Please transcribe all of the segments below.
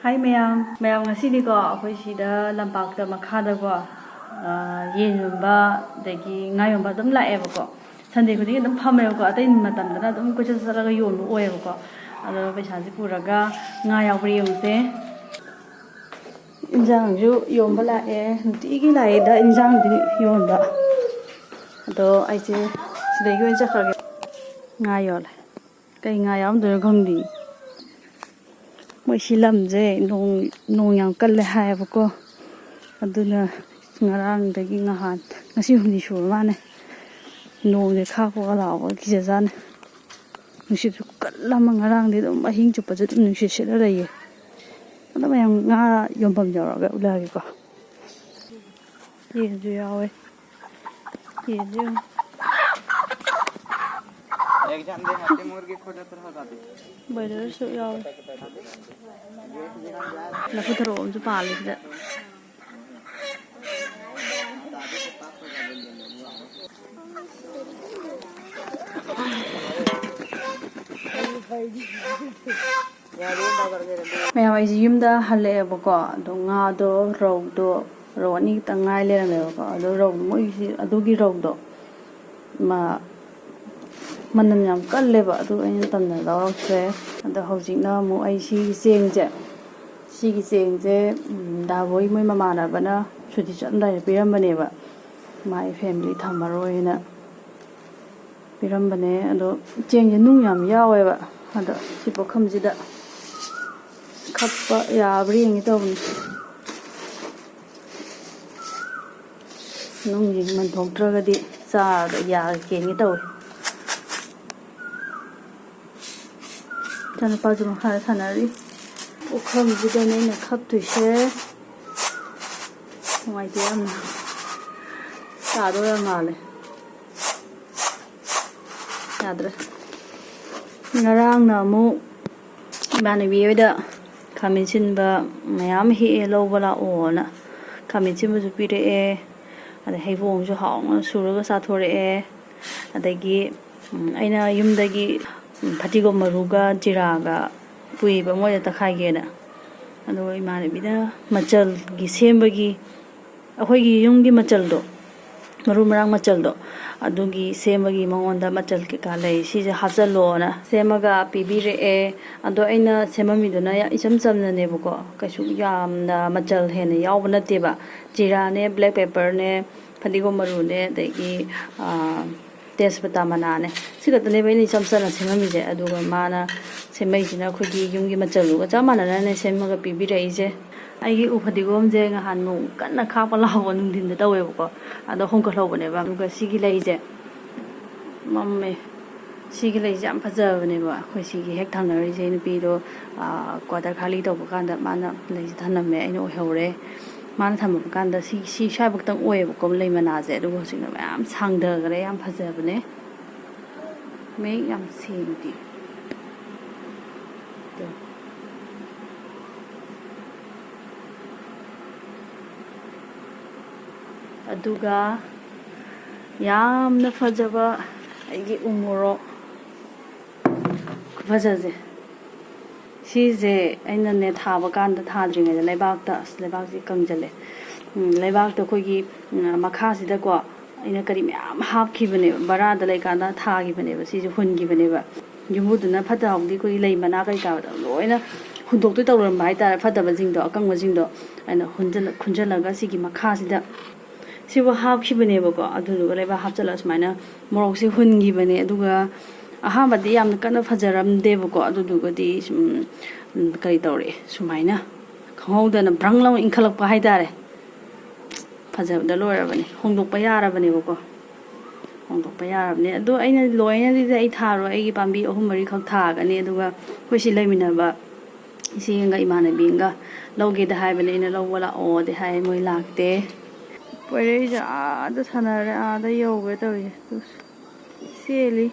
Hi mayam ngasidi ko akhoi sida lampakta makhada ko yen yomba dagi nga yomba dum lae ko Sunday khudi dum phame ko atai matam dana dum ko chasara ga yom oe ko ado paisa ji puraga nga yaubri yomse injang ju yomba lae nuti gi lae da injang di yomba ado aise sidai gi cha khage nga yol kai nga yam do khongdi Moi silam je nong yang kal le hai ba ko aduna ngarang dagi ngahan ngasi humni shur mane nong de kha ko la wa ki jan nusi kal lam ngarang de dum ahing chu pa ju nusi se la ye ada ma yang nga yom pam jaw ga ula gi ko ye ju yawe ye ju एक जान दे हाथी मुर्गी खोदा तर होता दे bayar su yawe la fu tharo ju pa le da Mayam ai yum da hale ba ko do nga do ro ni ta ngai le me ko do ro moi adu gi ro do ma manam yam kalle ba adu ain tan na law se ado hojik na mu ai si seng je da boi moi mama na bana chuti chan dai piram bane ba my family thamaroi na piram bane ado cheng je nung yam yawe ba ado si pokham ji da khappa ya bri ngi to nung ji man thok tra ga di sa ya ke ngi to Jangan lupa juga harus sanari. Ukam juga ni nak kap tu she. Mai dia na. Sado yang ngale. Yadra. Ngarang namu. Bani biar dah. Kami cin ba mayam hi elo bala ona. Kami cin ba jupi re. Ada hai wong ju hang suru ga sathore e. Ada gi. Aina yum dagi. Patigo maruga jiraga pui ba mo ta khai ge na ado imane bida machal gi sembagi akhoi gi yung gi machal do maru marang machal do adu gi sembagi mongonda machal ke ka lai si ja hajalo na semaga pibi re e ado aina semami do na ya icham cham na ne bu ko kaisu yam na machal he ne yaw na te ba jira ne black pepper ne patigo maru ne degi Tespata mana ne sigat ne bai ni chamsana semami je aduga mana semai jina khogi yumgi machalu ga chamana ne semaga pibi rei je ai gi uphadigom je nga hanu kanna kha pa law nung din da tawe ko ado hong ka law bane ba duga sigi lai je mamme sigi lai jam phaja bane ba khoi sigi hek thang ri je ni pi do quarter khali to ba kan da mana lai thanam me ai no hore Mana tham ba kan da si sha bak tang oe ba kom lai mana je du ho sing na yam sang da gare yam phaja bane me yam sim di aduga yam na phaja ba ai gi umuro phaja je Size aina ne thaba kan da thadri ngai leibak ta leibak ji kangjale leibak ta khoi gi makha si da ko aina kari myam hap ki bane bara da lai kan da tha gi bane ba si ju hun gi bane ba yumu du na phata hong di ko lei mana kai ka da loina hundok tu tawram bai ta phata ba jing do akang ba jing do aina khunjala ga si gi makha si da si wa hap ki bane ba ko adu du leiba hap chala smaina morok si hun gi bane aduga Ahambadi yam kana fajaram debu ko aduduga di kari tawre sumaina khongda na branglaw inkhalak pa haidare fajab da loirabani hongdok pa yarabani ko hongdok pa yarabani adu aina loina di ai tharo ai gi pambi ahum mari khak thagani aduga khoi si laiminaba isi nga imanabi nga loge da haibani ina lawala o de hai moi lakte pore ja ada sanara ada yoga tawi seli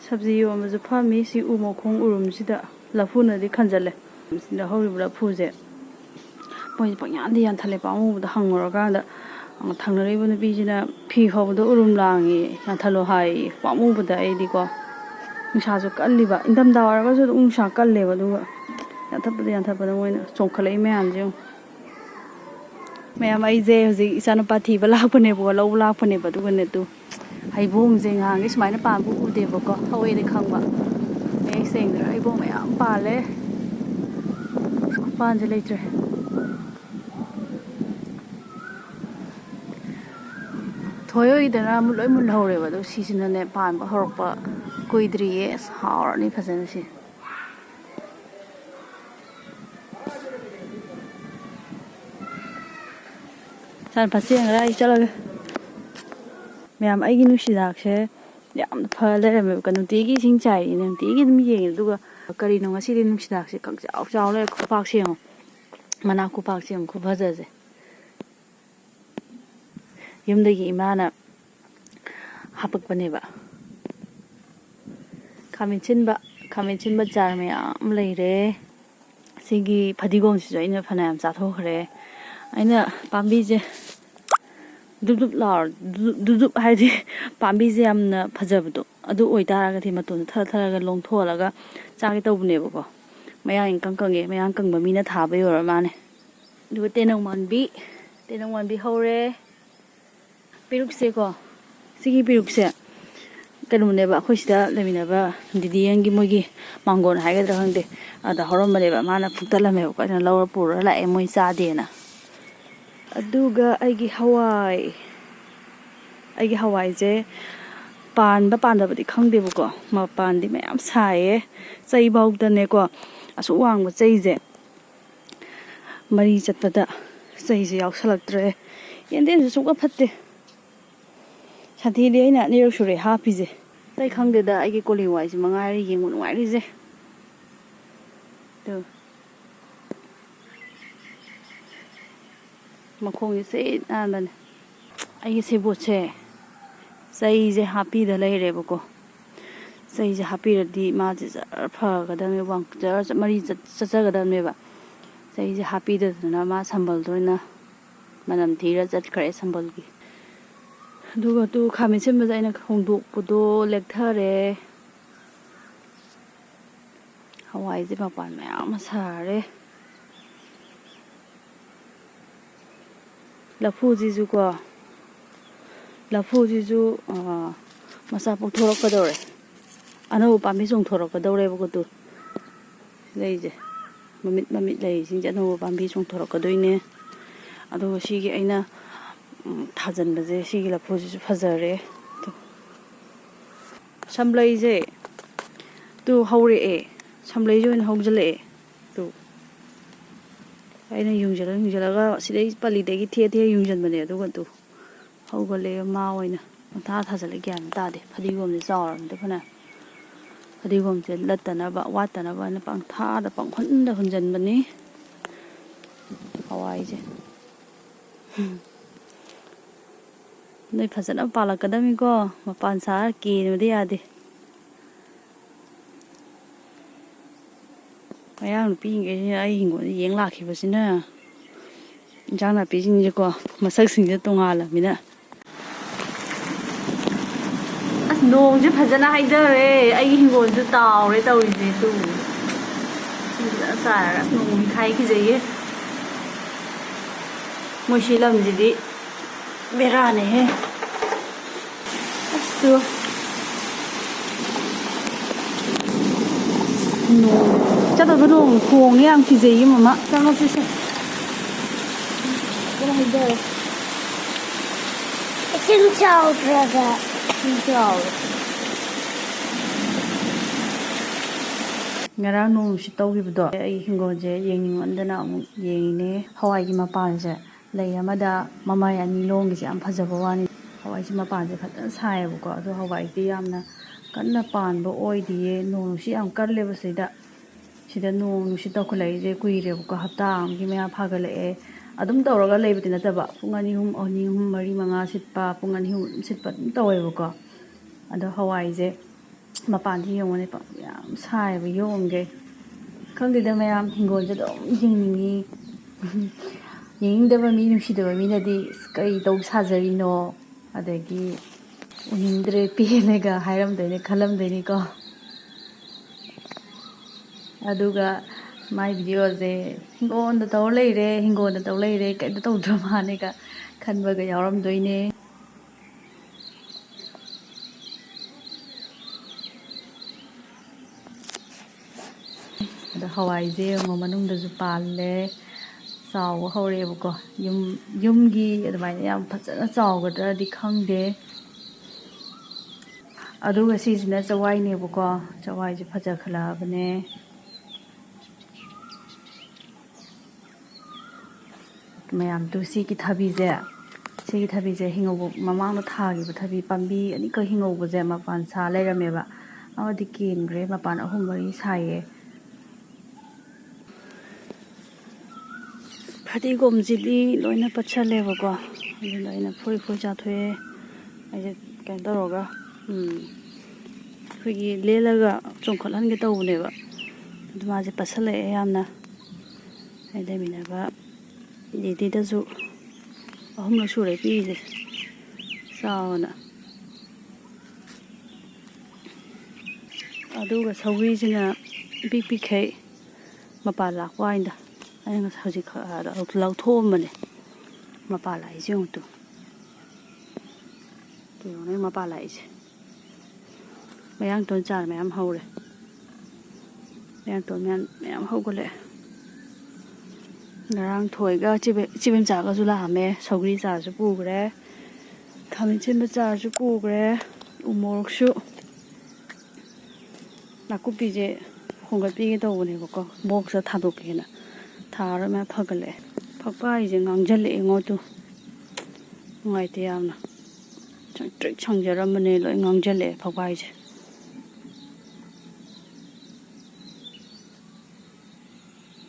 Sabzi yo mazu phami si umo khong urum sida lafu na di khanjale sida hori bula phuje poi pangyan di yan thale pa mu da hangor ga da thangna ri bu bi jina phi ho bu urum langi yan thalo hai pa mu bu da ai di ko ungsa ju kalli ba indam da war ga ju ungsa kalle ba du ꯌꯥꯟꯊꯠꯄꯗ ꯃꯣꯏꯅ ꯆꯣꯡꯈꯠꯂꯛꯏ ꯃꯌꯥꯝꯁꯦ ꯃꯌꯥꯝ ꯑꯩꯁꯦ ꯍꯧꯖꯤꯛ ꯏꯆꯥꯅꯨꯄꯥ ꯊꯤꯕ ꯂꯥꯛꯄꯅꯦꯕꯀꯣ ꯂꯧꯕ ꯂꯥꯛꯄꯅꯦꯕ ꯑꯗꯨꯒꯅꯦ ꯍꯩꯕꯣꯡꯁꯦ ꯉꯍꯥꯟꯒꯩ ꯁꯨꯃꯥꯏꯅ ꯄꯥꯟꯕ ꯎꯗꯦꯕꯀꯣ ꯍꯧꯋꯦꯗꯤ ꯈꯪꯕ ꯃꯌꯦꯛ ꯁꯦꯡꯗ꯭ꯔꯦ ꯍꯩꯕꯣꯡ ꯃꯌꯥꯝ ꯄꯥꯜꯂꯦ ꯈꯨꯄꯥꯟꯁꯦ ꯂꯩꯇ꯭ꯔꯦ ꯊꯣꯏꯍꯣꯏꯒꯤꯗꯅ ꯂꯣꯏ ꯃꯨꯟꯍꯧꯔꯦꯕ ꯑꯗꯣ ꯁꯤꯁꯤꯅꯅꯦ ꯄꯥꯟꯕ ꯍꯧꯔꯛꯄ ꯀꯨꯏꯗ꯭ꯔꯤꯌꯦ ꯑꯁ ꯍꯥꯎꯔꯅꯤ ꯐꯖꯅ ꯁꯤ ꯆꯦꯡꯈ꯭ꯔꯦ ꯑꯩ ꯆꯠꯂꯒꯦ ꯃꯌꯥꯝ ꯑꯩꯒꯤ ꯅꯨꯡꯁꯤꯗꯥꯛꯁꯦ ꯌꯥꯝꯅ ꯐ ꯂꯩꯔꯝꯃꯦꯕ ꯅꯨꯡꯇꯤꯒꯤ ꯏꯁꯤꯡ ꯆꯥꯏꯔꯤꯅꯦ ꯅꯨꯡꯇꯤꯒꯤ ꯑꯗꯨꯝ ꯌꯦꯡꯉꯦ ꯑꯗꯨꯒ ꯀꯔꯤꯅꯣ ꯉꯁꯤꯗꯤ ꯅꯨꯡꯁꯤꯗꯥꯛꯁꯦ ꯀꯪꯆꯥꯎ ꯆꯥꯎ ꯂꯩꯔꯦ ꯈꯨꯄꯥꯛꯁꯦ ꯌꯦꯡꯉꯣ ꯃꯅꯥ ꯈꯨꯄꯥꯛꯁꯦ ꯌꯥꯝ ꯈꯨꯐꯖꯁꯦ ꯌꯨꯝꯗꯒꯤ ꯏꯃꯥꯅ ꯍꯥꯄꯛꯄꯅꯦꯕ ꯈꯥꯃꯦꯟ ꯁꯤꯟꯕ ꯆꯥꯔ ꯃꯌꯥꯝ ꯂꯩꯔꯦ ꯁꯤꯒꯤ ꯐꯗꯤꯒꯣꯝꯁꯤꯁꯨ ꯑꯩꯅ ꯐꯅꯌꯥꯝ ꯆꯥꯊꯣꯛꯈ꯭ꯔꯦ ꯑꯩꯅ ꯄꯥꯝꯕꯤꯁꯦ ꯗꯨꯞ ꯂꯥꯎꯔ ꯗꯨꯞ ꯍꯥꯏꯗꯤ ꯄꯥꯝꯕꯤꯁꯦ ꯌꯥꯝꯅ ꯐꯖꯕꯗꯣ ꯑꯗꯨ ꯑꯣꯏꯇꯥꯔꯒꯗꯤ ꯃꯇꯣꯟꯗ ꯊꯔꯒ ꯂꯣꯡꯊꯣꯛꯍꯜꯂꯒ ꯆꯥꯒꯦ ꯇꯧꯕꯅꯦꯕꯀꯣ ꯃꯌꯥꯡ ꯏꯀꯪ ꯀꯪꯉꯦ ꯃꯌꯥꯡ ꯀꯪꯕ ꯃꯤꯅ ꯊꯥꯕ ꯌꯣꯔ ꯃꯥꯅꯦ ꯑꯗꯨꯒ ꯇꯦꯅꯧ ꯃꯥꯟꯕꯤ ꯍꯧꯔꯦ ꯄꯦꯔꯨꯛꯁꯦꯀꯣ ꯁꯤꯒꯤ ꯄꯦꯔꯨꯛꯁꯦ ꯀꯩꯅꯣꯅꯦꯕ ꯑꯩꯈꯣꯏ ꯁꯤꯗ ꯂꯩꯃꯤꯟꯅꯕ ꯗꯤꯗꯤꯌꯟꯒꯤ ꯃꯣꯏꯒꯤ ꯃꯥꯡꯒꯣꯟ ꯍꯥꯏꯒꯗ꯭ꯔꯥ ꯈꯪꯗꯦ ꯑꯗ ꯍꯧꯔꯝꯕꯅꯦꯕ ꯃꯥꯅ ꯐꯨꯛꯇꯠꯂꯝꯃꯦꯕꯀꯣ ꯑꯩꯅ ꯂꯧꯔ ꯄꯨꯔꯒ ꯂꯥꯛꯑꯦ ꯃꯣꯏ ꯆꯥꯗꯦꯅ ꯑꯗꯨꯒ ꯑꯩꯒꯤ ꯍꯋꯥꯏꯁꯦ ꯄꯥꯟꯕ ꯄꯥꯟꯗꯕꯗꯤ ꯈꯪꯗꯦꯕꯀꯣ ꯃꯄꯥꯟꯗꯤ ꯃꯌꯥꯝ ꯁꯥꯏꯌꯦ ꯆꯩꯐꯥꯎꯗꯅꯦꯀꯣ ꯑꯁꯨꯛ ꯋꯥꯡꯕ ꯆꯩꯁꯦ ꯃꯔꯤ ꯆꯠꯄꯗ ꯆꯩꯁꯦ ꯌꯥꯎꯁꯜꯂꯛꯇ꯭ꯔꯦ ꯌꯦꯟꯗꯦꯝꯁꯨ ꯁꯨꯡꯐ ꯐꯠꯇꯦ ꯁꯟꯊꯤꯗꯤ ꯑꯩꯅ ꯑꯅꯤꯔꯛ ꯁꯨꯔꯦ ꯍꯥꯞꯄꯤꯁꯦ ꯑꯇꯩ ꯈꯪꯗꯦꯗ ꯑꯩꯒꯤ ꯀꯣꯂꯤ ꯍꯋꯥꯏꯁꯦ ꯃꯉꯥꯏꯔꯦ ꯌꯦꯡꯕ ꯅꯨꯡꯉꯥꯏꯔꯤꯁꯦ ꯃꯈꯣꯡꯁꯦ ꯁꯤꯠ ꯅꯥꯟꯕꯅꯦ ꯑꯩꯒꯤ ꯁꯦꯕꯣꯠꯁꯦ ꯆꯩꯁꯦ ꯍꯥꯞꯄꯤꯗ ꯂꯩꯔꯦꯕꯀꯣ ꯆꯩꯁꯦ ꯍꯥꯞꯄꯤꯔꯗꯤ ꯃꯥꯁꯦ ꯖꯔ ꯐꯒꯗꯕꯅꯦꯕ ꯖꯔ ꯃꯔꯤ ꯆꯠꯆꯒꯗꯕꯅꯦꯕ ꯆꯩꯁꯦ ꯍꯥꯞꯄꯤꯗꯗꯅ ꯃꯥ ꯁꯝꯕꯜꯗ ꯑꯣꯏꯅ ꯃꯅꯝ ꯊꯤꯔ ꯆꯠꯈ꯭ꯔꯦ ꯁꯝꯕꯜꯒꯤ ꯑꯗꯨꯒ ꯈꯥꯃꯦꯟ ꯁꯤꯟꯕꯁꯦ ꯑꯩꯅ ꯍꯣꯡꯗꯣꯛꯄꯗꯣ ꯂꯦꯛꯊꯔꯦ ꯍꯋꯥꯏꯁꯦ ꯃꯄꯥꯟ ꯃꯌꯥꯝ ꯑꯃ ꯁꯥꯔꯦ ꯂꯐꯨꯁꯤꯁꯨ ꯃꯆꯥ ꯄꯣꯛꯊꯣꯔꯛꯀꯗꯧꯔꯦ ꯑꯅꯧꯕ ꯄꯥꯝꯕꯤ ꯆꯣꯡꯊꯣꯔꯛꯀꯗꯧꯔꯦꯕꯀꯣ ꯂꯩꯁꯦ ꯃꯃꯤꯠ ꯂꯩꯁꯤꯡꯁꯦ ꯑꯅꯧꯕ ꯄꯥꯝꯕꯤ ꯆꯣꯡꯊꯣꯔꯛꯀꯗꯣꯏꯅꯦ ꯑꯗꯨꯒ ꯁꯤꯒꯤ ꯑꯩꯅ ꯊꯥꯖꯤꯟꯕꯁꯦ ꯁꯤꯒꯤ ꯂꯐꯨꯁꯤꯁꯨ ꯐꯖꯔꯦ ꯁꯝꯂꯩꯁꯦ ꯍꯧꯔꯛꯑꯦ ꯁꯝꯂꯩꯁꯦ ꯑꯣꯏꯅ ꯍꯧꯖꯤꯜꯂꯛꯑꯦ ꯑꯩꯅ ꯌꯨꯡꯁꯤꯜꯂꯒ ꯁꯤꯗꯩ ꯄꯜꯂꯤꯗꯒꯤ ꯊꯤꯑ ꯌꯨꯡꯁꯤꯟꯕꯅꯦ ꯑꯗꯨꯒ ꯍꯧꯒꯠꯂꯛꯑꯦ ꯃꯥ ꯑꯣꯏꯅ ꯊꯥꯖꯤꯜꯂꯦ ꯒ꯭ꯌꯥꯟ ꯇꯥꯗꯦ ꯐꯗꯤꯒꯣꯝꯁꯦ ꯆꯥꯎꯔꯕꯅꯤꯗ ꯐꯅꯌꯥꯝ ꯐꯗꯤꯒꯣꯝꯁꯦ ꯂꯠꯇꯅꯕ ꯋꯥꯠꯇꯅꯕ ꯑꯩꯅ ꯄꯪꯍꯨꯟꯗ ꯍꯨꯟꯖꯟꯕꯅꯤ ꯍꯋꯥꯏꯁꯦ ꯅꯣꯏ ꯐꯖꯅ ꯄꯥꯜꯂꯛꯀꯗꯕꯅꯤꯀꯣ ꯃꯄꯥꯟ ꯁꯥꯔ ꯀꯦꯟꯕꯗꯤ ꯌꯥꯗꯦ ꯃꯌꯥꯡ ꯅꯨꯄꯤꯁꯤꯡꯁꯤꯅ ꯑꯩ ꯍꯤꯡꯒꯣꯜꯗ ꯌꯦꯡ ꯂꯥꯛꯈꯤꯕꯁꯤꯅ ꯏꯟꯖꯥꯡ ꯅꯥꯄꯤꯁꯤꯡꯁꯦꯀꯣ ꯃꯁꯛꯁꯤꯡꯁꯦ ꯇꯣꯡꯉꯥꯜꯂꯃꯤꯅ ꯑꯁ ꯅꯣꯡꯁꯦ ꯐꯖꯅ ꯍꯩꯊꯔꯦ ꯑꯩꯒꯤ ꯍꯤꯡꯒꯣꯜꯁꯨ ꯇꯥꯎꯔꯦ ꯇꯧꯔꯤꯁꯦ ꯐꯖꯅ ꯆꯥꯏꯔꯒ ꯅꯣꯡ ꯈꯥꯏꯈꯤꯖꯩꯌꯦ ꯃꯣꯏꯁꯤ ꯂꯝꯁꯤꯗꯤ ꯕꯦꯔꯥꯅꯦꯍꯦ ꯑꯁ ꯆꯠꯇꯕ ꯅꯣꯡ ꯈꯣꯡꯉꯦ ꯌꯥꯝ ꯀꯤꯖꯩꯌꯦ ꯃꯃꯥ ꯆꯪꯉꯛꯁꯤꯁꯦ ꯐꯖꯅ ꯍꯩꯊꯔꯦ ꯏꯁꯤꯡ ꯆꯥꯎꯗ꯭ꯔꯒ ꯆꯥꯎꯔꯦ ꯉꯔꯥꯡ ꯅꯣꯡ ꯅꯨꯡꯁꯤꯠ ꯇꯧꯈꯤꯕꯗꯣ ꯑꯩ ꯍꯤꯡꯒꯣꯜꯁꯦ ꯌꯦꯡꯅꯤꯡꯃꯟꯗꯅ ꯑꯃꯨꯛ ꯌꯦꯡꯉꯤꯅꯦ ꯍꯋꯥꯏꯒꯤ ꯃꯄꯥꯟꯁꯦ ꯂꯩ ꯑꯃꯗ ꯃꯃꯥꯏ ꯑꯅꯤ ꯂꯣꯡꯒꯤꯁꯦ ꯌꯥꯝ ꯐꯖꯕ ꯋꯥꯅꯤ ꯍꯋꯥꯏꯁꯦ ꯃꯄꯥꯟꯁꯦ ꯐꯖꯅ ꯁꯥꯏꯌꯦꯕꯀꯣ ꯑꯗꯣ ꯍꯋꯥꯏꯗꯤ ꯌꯥꯝꯅ ꯀꯟꯅ ꯄꯥꯟꯕ ꯑꯣꯏꯗꯤꯌꯦ ꯅꯣꯡ ꯅꯨꯡꯁꯤꯠ ꯌꯥꯝ ꯀꯜꯂꯦꯕ ꯁꯤꯗ ꯅꯣꯡ ꯅꯨꯡꯁꯤꯠ ꯇꯧꯈꯠꯂꯛꯏꯁꯦ ꯀꯨꯏꯔꯦꯕꯀꯣ ꯍꯞꯇꯥ ꯑꯃꯒꯤ ꯃꯌꯥ ꯐꯥꯒꯠꯂꯛꯑꯦ ꯑꯗꯨꯝ ꯇꯧꯔꯒ ꯂꯩꯕꯗꯤ ꯅꯠꯇꯕ ꯄꯨꯡ ꯑꯅꯤ ꯑꯍꯨꯝ ꯃꯔꯤ ꯃꯉꯥ ꯁꯤꯠꯄ ꯄꯨꯡ ꯑꯅꯤ ꯑꯍꯨꯝ ꯁꯤꯠꯄ ꯑꯗꯨꯝ ꯇꯧꯋꯦꯕꯀꯣ ꯑꯗꯣ ꯍꯋꯥꯏꯁꯦ ꯃꯄꯥꯟꯁꯦ ꯌꯦꯡꯉꯨꯅꯦ ꯌꯥꯝ ꯁꯥꯏꯌꯦꯕ ꯌꯣꯝꯒꯩ ꯈꯪꯗꯦꯗ ꯃꯌꯥꯝ ꯍꯤꯡꯒꯣꯜꯁꯦ ꯑꯗꯨꯝ ꯌꯦꯡꯅꯤꯡꯉꯤ ꯌꯦꯡꯅꯤꯡꯗꯕ ꯃꯤ ꯅꯨꯡꯁꯤꯗꯕ ꯃꯤꯅꯗꯤ ꯀꯔꯤ ꯇꯧ ꯁꯥꯖꯔꯤꯅꯣ ꯑꯗꯒꯤ ꯎꯅꯤꯡꯗ꯭ꯔꯦ ꯄꯦꯜꯂꯦꯒ ꯍꯥꯏꯔꯝꯗꯣꯏꯅꯦ ꯈꯜꯂꯝꯗꯣꯏꯅꯤꯀꯣ ꯑꯗꯨꯒ ꯃꯥꯏ ꯚꯤꯗꯤꯑꯣꯁꯦ ꯍꯤꯡꯒꯣꯜꯗ ꯇꯧꯔ ꯂꯩꯔꯦ ꯍꯤꯡꯒꯣꯜꯗ ꯇꯧ ꯂꯩꯔꯦ ꯀꯩꯝꯇ ꯇꯧꯗ꯭ꯔ ꯃꯥꯅꯦꯒ ꯈꯟꯕꯒ ꯌꯥꯎꯔꯝꯗꯣꯏꯅꯦ ꯑꯗꯣ ꯍꯋꯥꯏꯁꯦ ꯌꯦꯡꯉꯣ ꯃꯅꯨꯡꯗꯁꯨ ꯄꯥꯜꯂꯦ ꯆꯥꯎꯕ ꯍꯧꯔꯛꯑꯦꯕꯀꯣ ꯌꯨꯝꯒꯤ ꯑꯗꯨꯃꯥꯏꯅ ꯌꯥꯝ ꯐꯖꯅ ꯆꯥꯎꯒꯗ꯭ꯔꯗꯤ ꯈꯪꯗꯦ ꯑꯗꯨꯒ ꯁꯤꯁꯤꯅ ꯆꯋꯥꯏꯅꯦꯕꯀꯣ ꯆꯋꯥꯏꯁꯦ ꯐꯖꯈꯠꯂꯛꯑꯕꯅꯦ ꯃꯌꯥꯝꯗꯨ ꯁꯤꯒꯤ ꯊꯕꯤꯁꯦ ꯍꯤꯡꯉꯧꯕ ꯃꯃꯥꯡꯗ ꯊꯥꯈꯤꯕ ꯊꯕꯤ ꯄꯥꯝꯕꯤ ꯑꯅꯤꯈꯛ ꯍꯤꯡꯉꯧꯕꯁꯦ ꯃꯄꯥꯟ ꯁꯥ ꯂꯩꯔꯝꯃꯦꯕ ꯑꯃꯗꯤ ꯀꯦꯟꯈ꯭ꯔꯦ ꯃꯄꯥꯟ 3-4 ꯁꯥꯏꯌꯦ ꯐꯗꯤꯒꯣꯝꯁꯤꯗꯤ ꯂꯣꯏꯅ ꯄꯠꯁꯜꯂꯦꯕꯀꯣ ꯑꯗꯨꯅ ꯑꯩꯅ ꯐꯣꯏ ꯆꯥꯊꯣꯛꯑꯦ ꯑꯩꯁꯦ ꯀꯩꯅꯣ ꯇꯧꯔꯒ ꯑꯩꯈꯣꯏꯒꯤ ꯂꯦꯜꯂꯒ ꯆꯣꯡꯈꯠꯍꯟꯒꯦ ꯇꯧꯕꯅꯦꯕ ꯑꯗꯨ ꯃꯥꯁꯦ ꯄꯠꯁꯜꯂꯛꯑꯦ ꯌꯥꯝꯅ ꯑꯩ ꯂꯩꯃꯤꯟꯅꯕ ꯗꯤꯗꯤꯗꯁꯨ 3ꯂꯛ ꯁꯨꯔꯦ ꯄꯤꯔꯤꯁꯦ ꯆꯥꯎꯅ ꯑꯗꯨꯒ ꯁꯧꯒ꯭ꯔꯤꯁꯤꯅ ꯄꯤꯛꯈꯩ ꯃꯄꯥꯟ ꯂꯥꯛꯄ ꯋꯥꯅꯤꯗ ꯑꯩꯅ ꯉꯁꯥꯏ ꯍꯧꯖꯤꯛ ꯂꯧꯊꯣꯛꯑꯝꯕꯅꯦ ꯃꯄꯥꯟ ꯂꯥꯛꯏꯁꯦ ꯌꯦꯡꯉꯨ ꯌꯦꯡꯉꯨꯅꯦ ꯃꯄꯥꯟ ꯂꯥꯛꯏꯁꯦ ꯃꯌꯥꯡꯇꯣꯟ ꯆꯥꯔ ꯃꯌꯥꯝ ꯍꯧꯔꯦ ꯃꯌꯥꯡꯇꯣꯟ ꯃꯌꯥꯝ ꯍꯧꯒꯠꯂꯛꯑꯦ ꯉꯔꯥꯡ ꯊꯣꯏꯒ ꯆꯦꯕꯦꯝꯆꯥꯒꯁꯨ ꯂꯥꯛꯑꯝꯃꯦ ꯁꯧꯒ꯭ꯔꯤ ꯆꯥꯔꯁꯨ ꯄꯨꯈ꯭ꯔꯦ ꯈꯥꯃꯦꯟ ꯑꯁꯤꯟꯕ ꯆꯥꯔꯁꯨ ꯄꯨꯈ꯭ꯔꯦ ꯎꯃꯣꯔꯣꯛꯁꯨ ꯅꯥꯀꯨꯞꯄꯤꯁꯦ ꯍꯣꯡꯒꯠꯄꯤꯒꯦ ꯇꯧꯕꯅꯦꯕꯀꯣ ꯕꯣꯛꯁꯇ ꯊꯥꯗꯣꯛꯀꯦꯅ ꯊꯥꯔ ꯃꯌꯥꯝ ꯐꯒꯠꯂꯛꯑꯦ ꯐꯛꯄꯥꯏꯁꯦ ꯉꯥꯡꯁꯤꯜꯂꯛꯑꯦꯉꯣ ꯅꯨꯡꯉꯥꯏꯇꯦ ꯌꯥꯝꯅ ꯁꯪꯖꯔꯝꯕꯅꯦ ꯂꯣꯏ ꯉꯥꯡꯁꯤꯜꯂꯛꯑꯦ ꯐꯛꯄꯥꯏꯁꯦ